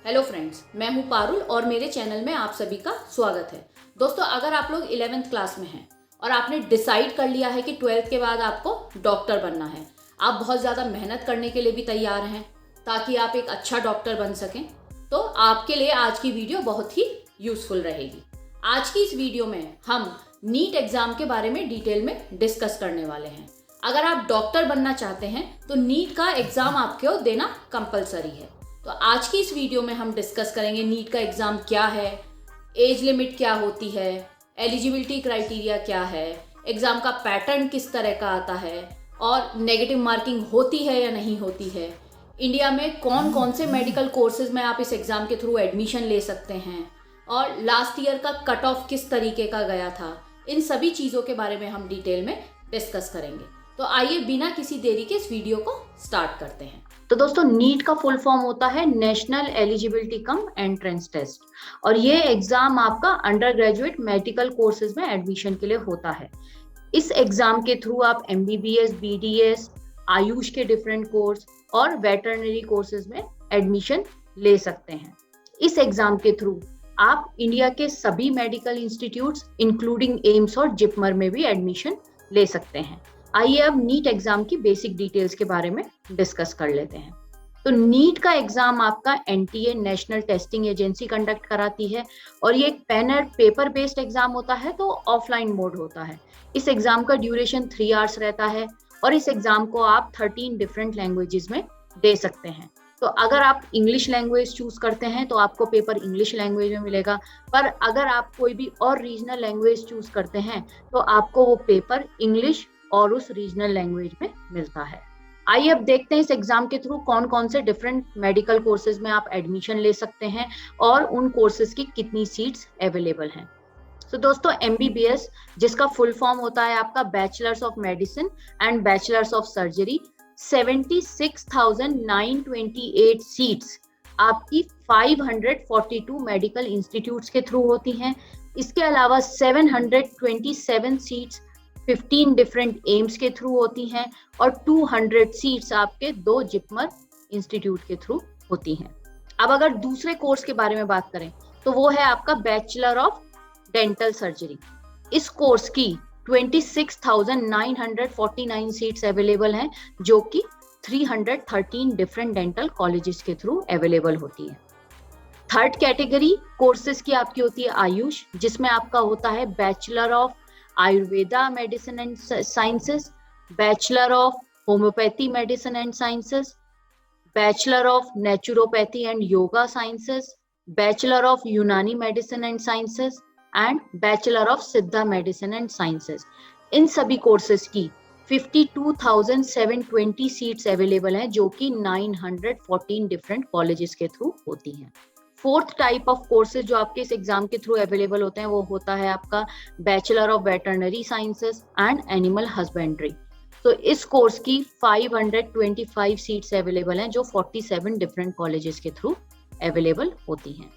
Hello friends, मैं हूं पारुल और मेरे चैनल में आप सभी का स्वागत है। दोस्तों, अगर आप लोग 11th क्लास में हैं और आपने डिसाइड कर लिया है कि 12th के बाद आपको डॉक्टर बनना है, आप बहुत ज़्यादा मेहनत करने के लिए भी तैयार हैं ताकि आप एक अच्छा डॉक्टर बन सकें, तो आपके लिए आज की वीडियो बहुत ही यूज़फुल रहेगी। आज की इस वीडियो में हम नीट एग्ज़ाम के बारे में डिटेल में डिस्कस करने वाले हैं। अगर आप डॉक्टर बनना चाहते हैं तो नीट का एग्ज़ाम आपको देना कंपलसरी है। तो आज की इस वीडियो में हम डिस्कस करेंगे नीट का एग्ज़ाम क्या है, एज लिमिट क्या होती है, एलिजिबिलिटी क्राइटेरिया क्या है, एग्ज़ाम का पैटर्न किस तरह का आता है और नेगेटिव मार्किंग होती है या नहीं होती है, इंडिया में कौन कौन से मेडिकल कोर्सेज में आप इस एग्ज़ाम के थ्रू एडमिशन ले सकते हैं और लास्ट ईयर का कट ऑफ किस तरीके का गया था, इन सभी चीज़ों के बारे में हम डिटेल में डिस्कस करेंगे। तो आइए बिना किसी देरी के इस वीडियो को स्टार्ट करते हैं। तो दोस्तों, नीट का फुल फॉर्म होता है national eligibility cum entrance test और ये एग्जाम आपका अंडर ग्रेजुएट मेडिकल कोर्सेज में एडमिशन के लिए होता है। इस एग्जाम के थ्रू आप MBBS, BDS, आयुष के डिफरेंट कोर्स और वेटरनरी कोर्सेज में एडमिशन ले सकते हैं। इस एग्जाम के थ्रू आप इंडिया के सभी मेडिकल इंस्टीट्यूट्स इंक्लूडिंग एम्स और जिपमर में भी एडमिशन ले सकते हैं। आइए अब नीट एग्जाम की बेसिक डिटेल्स के बारे में डिस्कस कर लेते हैं। तो नीट का एग्जाम आपका NTA national testing agency conduct कराती है और ये एक pen and paper based exam होता है, तो ऑफलाइन मोड होता है। इस एग्जाम का ड्यूरेशन 3 आवर्स रहता है और इस एग्जाम को आप 13 डिफरेंट लैंग्वेजेस में दे सकते हैं। तो अगर आप इंग्लिश लैंग्वेज चूज करते हैं तो आपको पेपर इंग्लिश लैंग्वेज में मिलेगा, पर अगर आप कोई भी और रीजनल लैंग्वेज चूज करते हैं तो आपको वो पेपर इंग्लिश और उस रीजनल लैंग्वेज में मिलता है। आइए अब देखते हैं इस एग्जाम के थ्रू कौन कौन से डिफरेंट मेडिकल कोर्सेज में आप एडमिशन ले सकते हैं और उन कोर्सेज की कितनी सीट्स अवेलेबल हैं। तो दोस्तों, MBBS जिसका फुल फॉर्म होता है आपका bachelors of medicine and bachelors of surgery, 76,928 seats आपकी 542 मेडिकल इंस्टीट्यूट्स के थ्रू होती हैं। इसके अलावा 727 सीट्स 15 डिफरेंट एम्स के थ्रू होती हैं और 200 सीट्स आपके 2 जिपमर इंस्टीट्यूट के थ्रू होती हैं। अब अगर दूसरे कोर्स के बारे में बात करें तो वो है आपका बैचलर ऑफ डेंटल सर्जरी। इस कोर्स की 26,949 सीट्स अवेलेबल हैं, जो कि 313 डिफरेंट डेंटल कॉलेजेस के थ्रू अवेलेबल होती है। थर्ड कैटेगरी कोर्सेज की आपकी होती है आयुष, जिसमें आपका होता है bachelor of Ayurveda medicine and sciences, bachelor of homeopathy medicine and sciences, bachelor of naturopathy and yoga sciences, bachelor of Unani medicine and sciences and bachelor of Siddha medicine and sciences. इन सभी कोर्सेज की 52,720 सीट्स अवेलेबल हैं, जो कि 914 different colleges के through होती हैं। Fourth type of courses जो आपके इस एग्जाम के थ्रू अवेलेबल होते हैं वो होता है आपका bachelor of veterinary sciences and animal husbandry. तो इस कोर्स की 525 सीट्स अवेलेबल हैं, जो 47 डिफरेंट कॉलेजेस के थ्रू अवेलेबल होती हैं।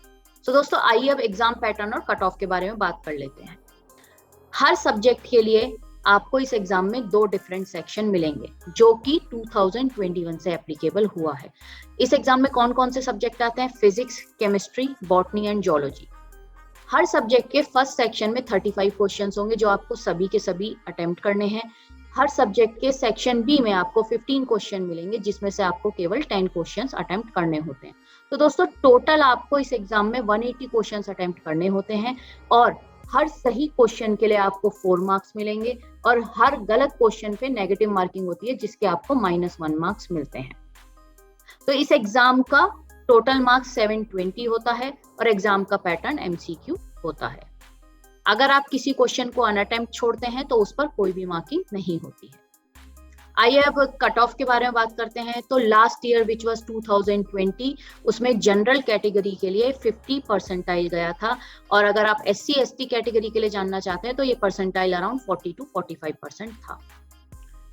तो दोस्तों, आइए अब एग्जाम पैटर्न और कट ऑफ के बारे में बात कर लेते हैं। हर सब्जेक्ट के लिए आपको इस एग्जाम में 2 डिफरेंट सेक्शन मिलेंगे, जो कि 2021 से एप्लीकेबल हुआ है। इस एग्जाम में कौन कौन से सब्जेक्ट आते हैं? Physics, chemistry, botany and geology. Her subject के फर्स्ट सेक्शन में 35 क्वेश्चंस होंगे, जो आपको सभी के सभी अटेम्प्ट करने हैं। हर सब्जेक्ट के सेक्शन बी में आपको 15 क्वेश्चन मिलेंगे, जिसमें से आपको केवल 10 क्वेश्चंस अटेम्प्ट करने होते हैं। तो दोस्तों, टोटल आपको इस एग्जाम में 180 क्वेश्चंस अटेम्प्ट करने होते हैं और हर सही क्वेश्चन के लिए आपको 4 मार्क्स मिलेंगे और हर गलत क्वेश्चन पे नेगेटिव मार्किंग होती है, जिसके आपको -1 मार्क्स मिलते हैं। तो इस एग्जाम का टोटल मार्क्स 720 होता है और एग्जाम का पैटर्न MCQ होता है। अगर आप किसी क्वेश्चन को अनअटेम्प्ट छोड़ते हैं तो उस पर कोई भी मार्किंग नहीं होती है। आइए अब कट ऑफ के बारे में बात करते हैं। तो लास्ट ईयर विच वाज 2020, उसमें जनरल कैटेगरी के लिए 50 परसेंटाइल गया था और अगर आप SC ST कैटेगरी के लिए जानना चाहते हैं तो ये परसेंटाइल अराउंड 40 to 45% था।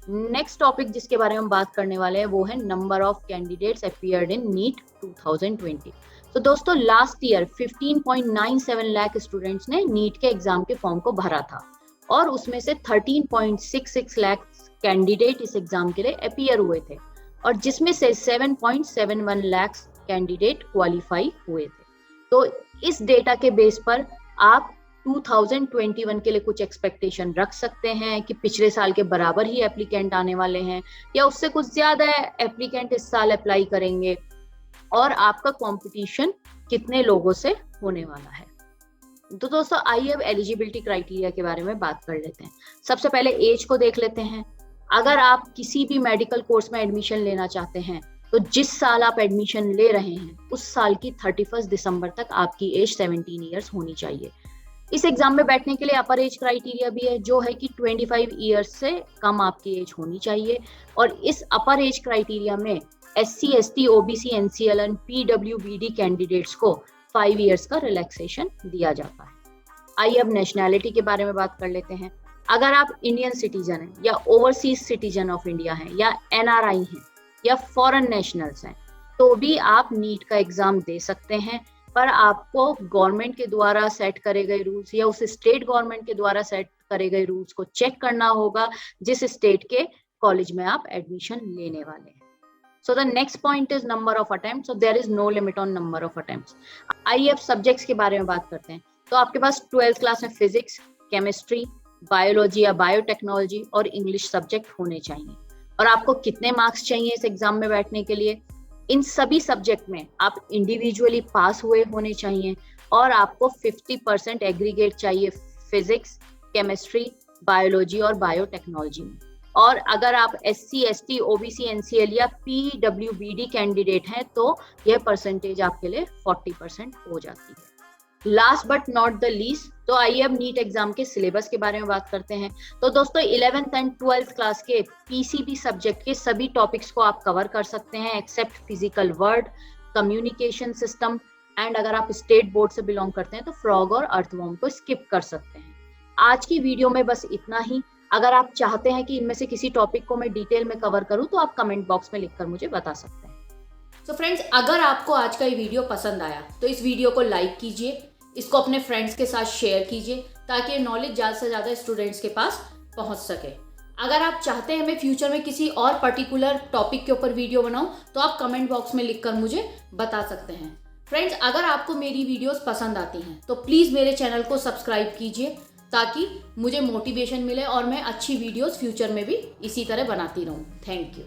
नेक्स्ट टॉपिक जिसके बारे में हम बात करने वाले हैं वो है number of candidates appeared in NEET 2020। तो दोस्तों, लास्ट ईयर 15.97 लाख स्टूडेंट्स ने नीट के एग्जाम के फॉर्म को भरा था और उसमें से 13.66 लाख कैंडिडेट इस एग्जाम के लिए अपीयर हुए थे और जिसमें से 7.71 लाख कैंडिडेट क्वालिफाई हुए थे। तो इस डेटा के बेस पर आप 2021 के लिए कुछ एक्सपेक्टेशन रख सकते हैं कि पिछले साल के बराबर ही एप्लीकेंट आने वाले हैं या उससे कुछ ज्यादा एप्लीकेंट इस साल अप्लाई करेंगे, और आपका कंपटीशन कितने लोगों से होने वाला है। तो दोस्तों आइए अब एलिजिबिलिटी क्राइटेरिया के बारे में बात कर लेते हैं। सबसे पहले एज को देख लेते हैं। अगर आप किसी भी मेडिकल कोर्स में एडमिशन लेना चाहते हैं तो जिस साल आप एडमिशन ले रहे हैं उस साल की 31 दिसंबर तक आपकी एज 17 ईयर्स होनी चाहिए। इस एग्जाम में बैठने के लिए अपर एज क्राइटेरिया भी है, जो है कि 25 ईयर्स से कम आपकी एज होनी चाहिए। और इस अपर एज क्राइटेरिया में SC, ST, OBC, NCL and PWBD candidates को 5 ईयर्स का रिलैक्सेशन दिया जाता है। आइए अब नेशनैलिटी के बारे में बात कर लेते हैं। अगर आप इंडियन सिटीजन हैं या ओवरसीज सिटीजन ऑफ इंडिया हैं या NRI हैं या फॉरेन नेशनल्स हैं तो भी आप नीट का एग्जाम दे सकते हैं, पर आपको गवर्नमेंट के द्वारा सेट करे गए रूल्स या उस स्टेट गवर्नमेंट के द्वारा सेट करे गए रूल्स को चेक करना होगा जिस स्टेट के कॉलेज में आप एडमिशन लेने वाले हैं। So the next point is number of attempts. So there is no limit on number of attempts. आइए अब सब्जेक्ट्स के बारे में बात करते हैं। तो आपके पास 12th क्लास में फिजिक्स, केमिस्ट्री, बायोलॉजी या बायोटेक्नोलॉजी और इंग्लिश सब्जेक्ट होने चाहिए। और आपको कितने मार्क्स चाहिए इस एग्जाम में बैठने के लिए? इन सभी सब्जेक्ट में आप इंडिविजुअली पास हुए होने चाहिए और आपको 50% एग्रीगेट चाहिए फिजिक्स, केमिस्ट्री, बायोलॉजी और बायोटेक्नोलॉजी में। और अगर आप SC, ST, OBC, NCL या PWBD कैंडिडेट हैं तो यह परसेंटेज आपके लिए 40% हो जाती है। Last but not the least, तो आइए अब नीट एग्जाम के सिलेबस के बारे में बात करते हैं। तो दोस्तों 11th एंड 12th क्लास के PCB सब्जेक्ट के सभी टॉपिक्स को आप कवर कर सकते हैं except physical world, communication system and अगर आप स्टेट बोर्ड से बिलोंग करते हैं तो फ्रॉग और अर्थवॉर्म को स्किप कर सकते हैं। आज की वीडियो में बस इतना ही। अगर आप चाहते हैं कि इनमें से किसी टॉपिक को मैं डिटेल में कवर करूं तो आप कमेंट बॉक्स में लिखकर मुझे बता सकते हैं। तो फ्रेंड्स, अगर आपको आज का ये वीडियो पसंद आया तो इस वीडियो को लाइक कीजिए, इसको अपने फ्रेंड्स के साथ शेयर कीजिए ताकि नॉलेज ज़्यादा से ज़्यादा स्टूडेंट्स के पास पहुंच सके। अगर आप चाहते हैं मैं फ्यूचर में किसी और पर्टिकुलर टॉपिक के ऊपर वीडियो बनाऊं तो आप कमेंट बॉक्स में लिखकर मुझे बता सकते हैं। फ्रेंड्स, अगर आपको मेरी वीडियोस पसंद आती हैं तो प्लीज़ मेरे चैनल को सब्सक्राइब कीजिए ताकि मुझे मोटिवेशन मिले और मैं अच्छी वीडियोस फ्यूचर में भी इसी तरह बनाती रहूं। Thank you.